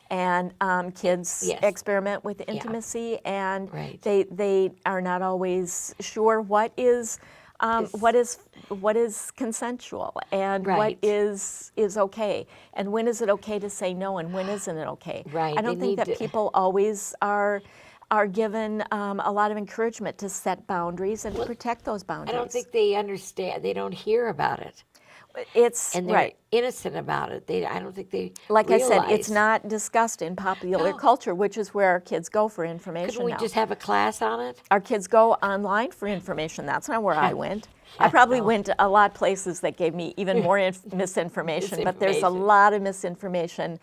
And kids experiment with intimacy, and they are not always sure what is consensual and what is okay, and when is it okay to say no, and when isn't it okay. I don't think that people always are given a lot of encouragement to set boundaries and to protect those boundaries. I don't think they understand. They don't hear about it. And they're innocent about it. I don't think they Like realize. I said, it's not discussed in popular culture, which is where our kids go for information. Couldn't we just have a class on it? Our kids go online for information. That's not where I went. I probably went to a lot of places that gave me even more misinformation, but there's a lot of misinformation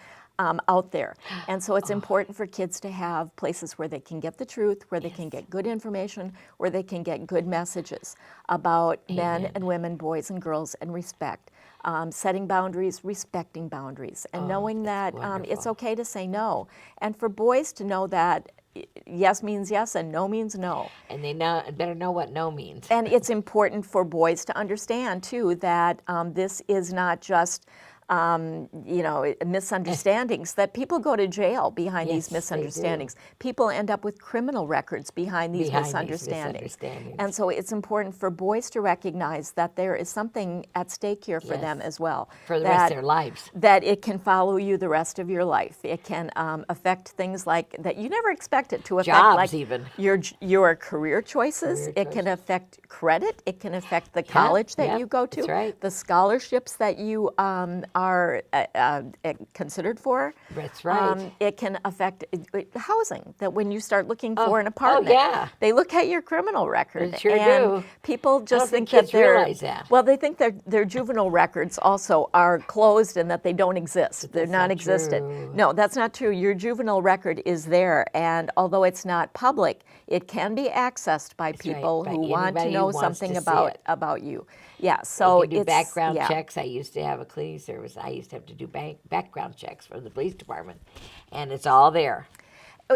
out there. And so it's important for kids to have places where they can get the truth, where they can get good information, where they can get good messages about men and women, boys and girls, and respect. Setting boundaries, respecting boundaries, and knowing that it's okay to say no. And for boys to know that yes means yes and no means no. And they better know what no means. And it's important for boys to understand, too, that this is not just misunderstandings, that people go to jail behind these misunderstandings. People end up with criminal records behind these misunderstandings. And so it's important for boys to recognize that there is something at stake here for them as well. For the rest of their lives. That it can follow you the rest of your life. It can affect things like that you never expect it to affect. Jobs, like even. Your career choices. It can affect credit. It can affect the college that you go to. That's right. The scholarships that you are considered for. That's right. It can affect housing, that when you start looking for an apartment, they look at your criminal record. They sure and do. People just think kids that they're, realize that. Well, they think that their juvenile records also are closed and that they don't exist. They're non-existent. No, that's not true. Your juvenile record is there, and although it's not public, it can be accessed by people who want to know something about you. Yeah, so you can do background checks. I used to have a cleaning service. I used to have to do background checks for the police department, and it's all there.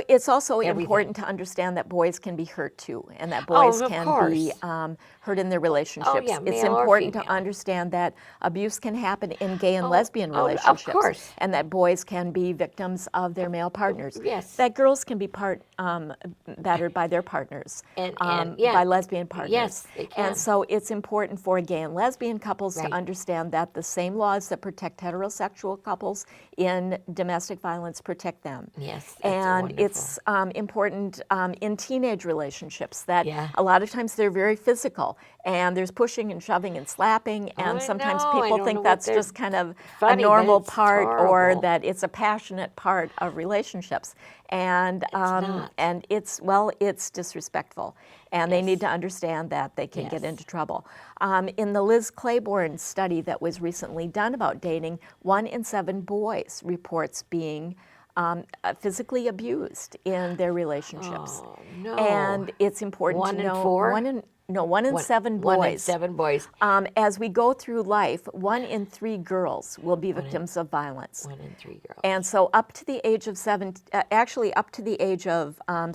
It's also important to understand that boys can be hurt too, and that boys can be hurt in their relationships. It's important to understand that abuse can happen in gay and lesbian relationships, of course. And that boys can be victims of their male partners. Yes. That girls can be battered by their partners, by lesbian partners. Yes, they can. And so it's important for gay and lesbian couples to understand that the same laws that protect heterosexual couples in domestic violence protect them. Yes, that's and wonderful. It's important in teenage relationships that a lot of times they're very physical, and there's pushing and shoving and slapping, and sometimes people think that's just kind of a normal part, or that it's a passionate part of relationships. And it's disrespectful, and they need to understand that they can get into trouble. In the Liz Claiborne study that was recently done about dating, 1 in 7 boys reports being physically abused in their relationships. Oh, no. And it's important to know. 1 in 4? 1 in 7 boys. 1 in 7 boys. As we go through life, 1 in 3 girls will be victims of violence. 1 in 3 girls. And so up to the age of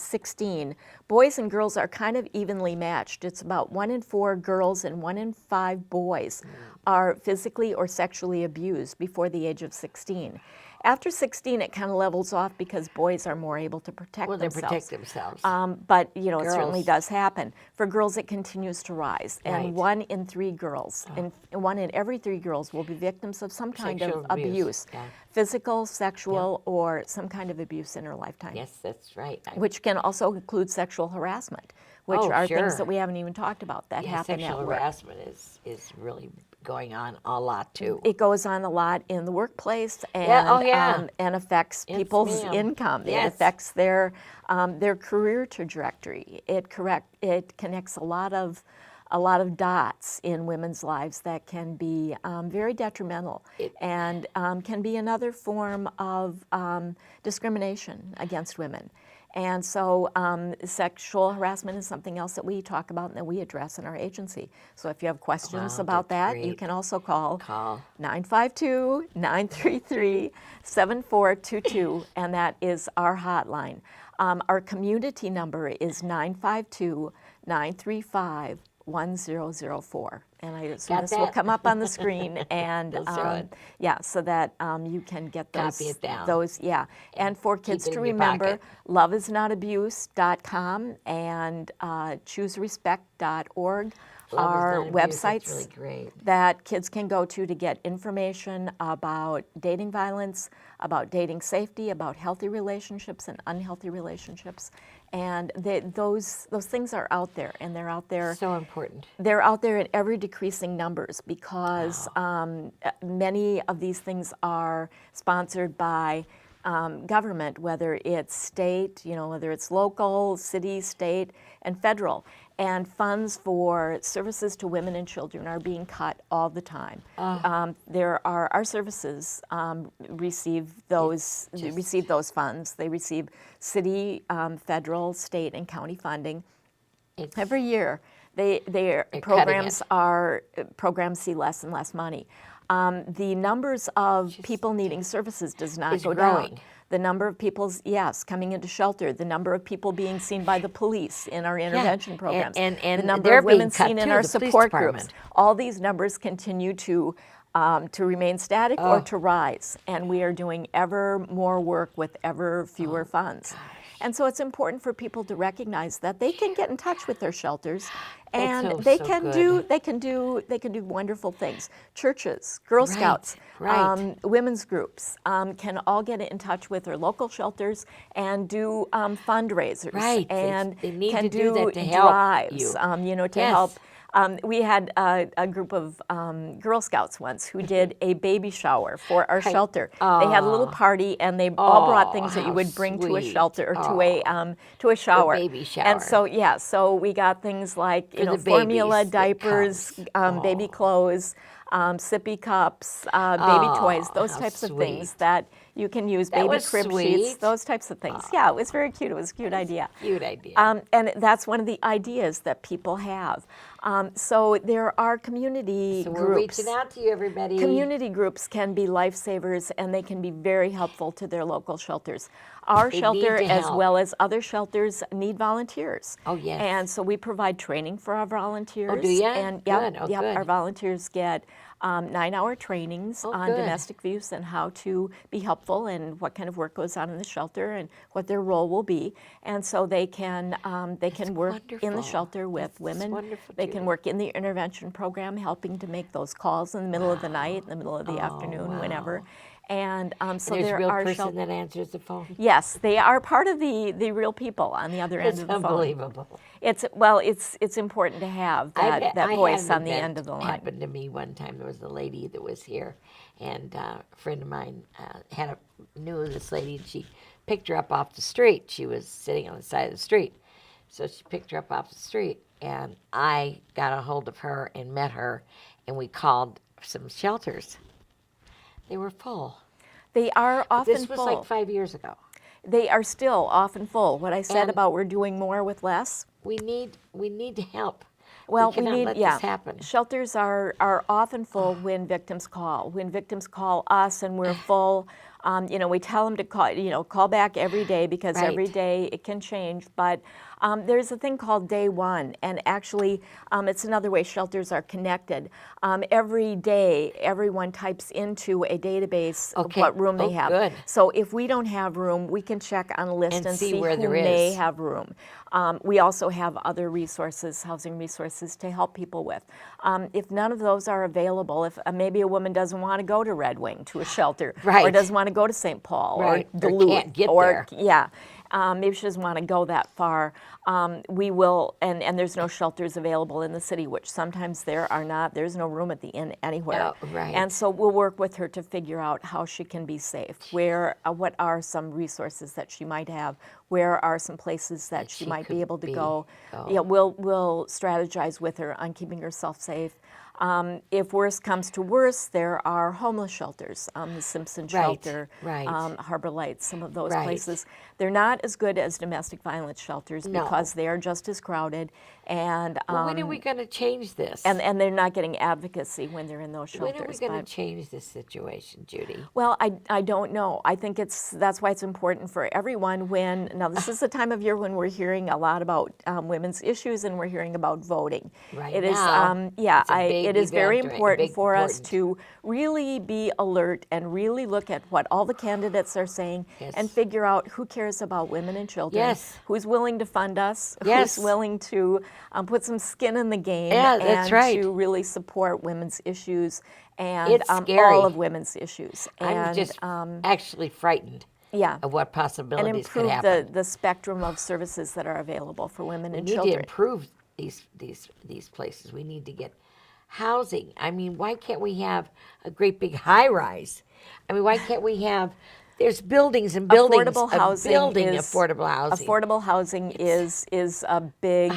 16, boys and girls are kind of evenly matched. It's about 1 in 4 girls and 1 in 5 boys are physically or sexually abused before the age of 16. After 16, it kind of levels off because boys are more able to protect themselves. They protect themselves. But, it certainly does happen. For girls, it continues to rise. And 1 in 3 girls, and 1 in every 3 girls will be victims of some kind of abuse. Physical, sexual, or some kind of abuse in her lifetime. Yes, that's right. Which can also include sexual harassment, which are things that we haven't even talked about that happen at work. Sexual harassment is really going on a lot too. It goes on a lot in the workplace, and and affects people's income. It affects their career trajectory. It connects a lot of dots in women's lives that can be very detrimental, and can be another form of discrimination against women. And so sexual harassment is something else that we talk about and that we address in our agency. So if you have questions about that, you can also call 952-933-7422, and that is our hotline. Our community number is 952-935-1010. 1004. And I assume Got this will that? come up on the screen. And They'll show it. yeah, so that you can get those. Copy it down. Those, yeah. And for kids it to in your remember, pocket. loveisnotabuse.com and chooserespect.org Love is are Not Abuse. That's websites really great. that kids can go to get information about dating violence, about dating safety, about healthy relationships and unhealthy relationships. And those things are out there, and they're out there. So important. They're out there in ever decreasing numbers because many of these things are sponsored by government, whether it's state, whether it's local, city, state, and federal. And funds for services to women and children are being cut all the time. Our services receive those funds. They receive city, federal, state, and county funding every year. Their programs see less and less money. The numbers of people needing services does not go growing. down. The number of people, coming into shelter, the number of people being seen by the police in our intervention programs, and the number they're of women being cut seen in too, our the police support department. groups. All these numbers continue to remain static or to rise, and we are doing ever more work with ever fewer funds. And so it's important for people to recognize that they can get in touch with their shelters, and they can do wonderful things. Churches, Girl Scouts, women's groups can all get in touch with their local shelters and do fundraisers. Right. And they need can to do that to help drives, you. to help. We had a group of Girl Scouts once who did a baby shower for our shelter. They had a little party, and they all brought things that you would bring to a shelter or to a shower. baby shower. And so we got things like formula, diapers, baby clothes, sippy cups, baby toys, those types of things that you can use, baby crib sheets, those types of things. Yeah, it was very cute. It was a cute idea. Cute idea. And that's one of the ideas that people have. So there are community groups. We're reaching out to you, everybody. Community groups can be lifesavers, and they can be very helpful to their local shelters. Our shelter, as well as other shelters, need volunteers. Oh, yes. And so we provide training for our volunteers. Oh, do you? And Good. our volunteers get 9-hour trainings on domestic abuse and how to be helpful and what kind of work goes on in the shelter and what their role will be. And so they can work in the shelter with women. They can work in the intervention program, helping to make those calls in the middle of the night, in the middle of the afternoon, whenever. And so there's there a real are person that answers the phone. Yes, they are part of the real people on the other end of the phone. Unbelievable. It's important to have that voice on the end of the line. It happened to me one time. There was a lady that was here, and a friend of mine knew this lady, and she picked her up off the street. She was sitting on the side of the street, so she picked her up off the street, and I got a hold of her and met her, and we called some shelters. They were full. They are often full. This was like 5 years ago. They are still often full. What I said about we're doing more with less. We need to help. Well, we cannot let this happen. Shelters are often full when victims call. When victims call us and we're full, we tell them to call back every day because every day it can change. But there's a thing called day one, and actually it's another way shelters are connected. Every day, everyone types into a database of what room they have. Good. So if we don't have room, we can check on a list and see where who there may is. have room. We also have other resources, housing resources, to help people with. If none of those are available, if maybe a woman doesn't want to go to Red Wing, to a shelter, or doesn't want to go to St. Paul, or Duluth, or can't get there. Maybe she doesn't want to go that far. We will, and there's no shelters available in the city, which sometimes there are not. There's no room at the inn anywhere. And so we'll work with her to figure out how she can be safe. What are some resources that she might have? Where are some places that she might be able to go? We'll strategize with her on keeping herself safe. If worse comes to worse, there are homeless shelters, the Simpson Shelter, Harbor Lights, some of those places. They're not as good as domestic violence shelters because they are just as crowded. And when are we going to change this? And they're not getting advocacy when they're in those shelters. When are we going to change this situation, Judy? Well, I don't know. I think that's why it's important for everyone now this is the time of year when we're hearing a lot about women's issues and we're hearing about voting. It is very important for us to really be alert and really look at what all the candidates are saying and figure out who cares about women and children, who's willing to fund us, who's willing to put some skin in the game and to really support women's issues and all of women's issues. I'm just actually frightened of what possibilities could happen. And improve the spectrum of services that are available for women and children. We need to improve these places. We need to get housing. I mean, why can't we have a great big high-rise? I mean, why can't we have... There's buildings and buildings. Affordable housing Affordable housing is a big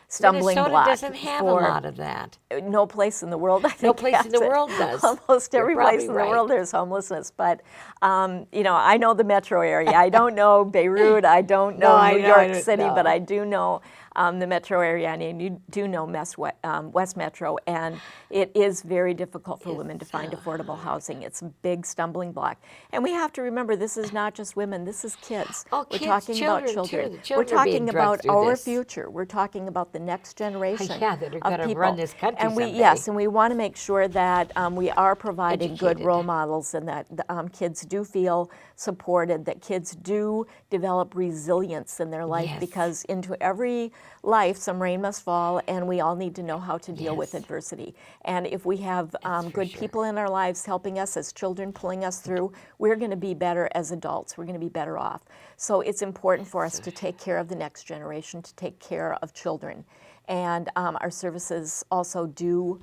stumbling Minnesota block. Doesn't have a lot of that. No place in the world, I think, no place in the world does. Almost every place in the world there's homelessness. But, I know the metro area. I don't know Beirut. I don't know New York City, but I do know the metro area, and you do know West Metro, and it is very difficult for women to find affordable housing. It's a big stumbling block. And we have to remember, this is not just women, this is kids. We're talking about children. We're talking about our future. We're talking about the next generation that are going to run this country and someday. Yes, and we want to make sure that we are providing good role models and that kids do feel supported, that kids do develop resilience in their life because into every life, some rain must fall, and we all need to know how to deal with adversity. And if we have good people in our lives helping us as children, pulling us through, we're going to be better as adults. We're going to be better off. So it's important for us to take care of the next generation, to take care of children. And our services also do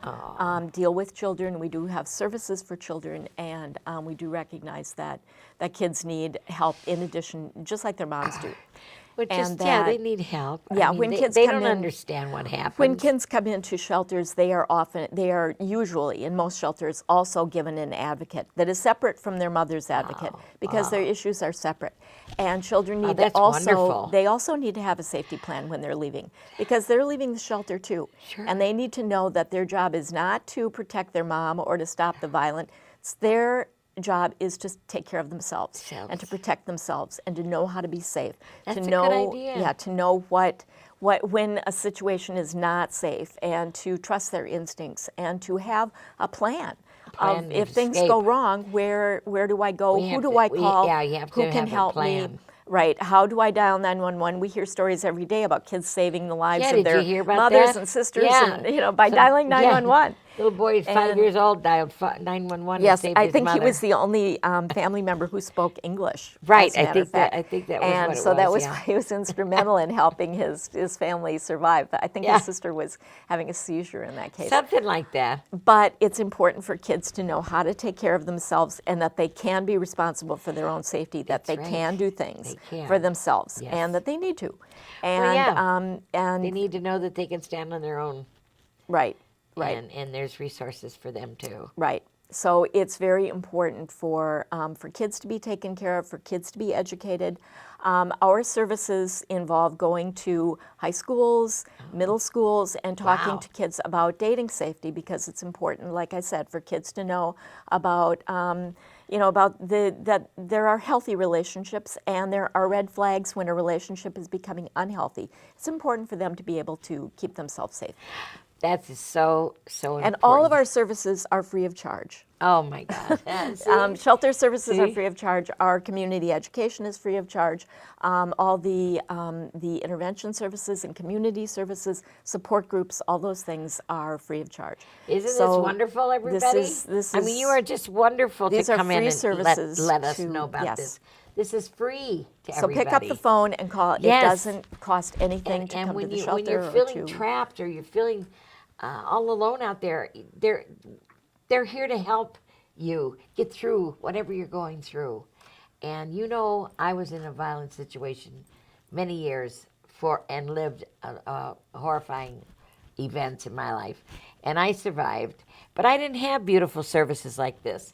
deal with children. We do have services for children, and we do recognize that kids need help in addition, just like their moms do. They need help. Yeah, when kids they don't understand what happens. When kids come into shelters, they are usually in most shelters also given an advocate that is separate from their mother's advocate because their issues are separate. And children need to also need to have a safety plan when they're leaving because they're leaving the shelter too. And they need to know that their job is not to protect their mom or to stop the violence. It's their job is to take care of themselves and to protect themselves and to know how to be safe. That's a good idea. Yeah, to know what when a situation is not safe and to trust their instincts and to have a plan of if things go wrong, where do I go? Who do I call? Who can help me? Right. How do I dial 911? We hear stories every day about kids saving the lives of their mothers and sisters and, by dialing 911. Little boy, 5 years old, dialed 911 yes, and saved I think his mother. He was the only family member who spoke English. Right, I think that was what it was. And so that was why he was instrumental in helping his family survive. I think his sister was having a seizure in that case. Something like that. But it's important for kids to know how to take care of themselves and that they can be responsible for their own safety, that they can do things for themselves, and that they need to. And and they need to know that they can stand on their own. Right. And there's resources for them too. Right. So it's very important for kids to be taken care of, for kids to be educated. Our services involve going to high schools, middle schools, and talking to kids about dating safety because it's important, like I said, for kids to know about that there are healthy relationships and there are red flags when a relationship is becoming unhealthy. It's important for them to be able to keep themselves safe. That is so important. And all of our services are free of charge. Oh my God. Shelter services are free of charge. Our community education is free of charge. All the intervention services and community services, support groups, all those things are free of charge. Isn't this wonderful, everybody? I mean, you are just wonderful to come in and let us know about this. This is free to everybody. So pick up the phone and call. It doesn't cost anything to come to the shelter. When you're feeling trapped or you're feeling all alone out there, they're here to help you get through whatever you're going through. And I was in a violent situation many years and lived horrifying events in my life. and I survived. But I didn't have beautiful services like this.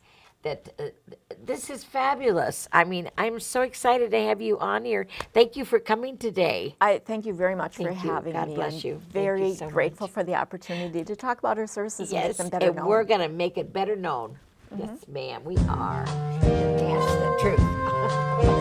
This is fabulous. I mean, I'm so excited to have you on here. Thank you for coming today. I thank you very much for having me. God bless you. Very grateful for the opportunity to talk about our services and make them better known. And we're going to make it better known. Yes, ma'am, we are. And that's the truth.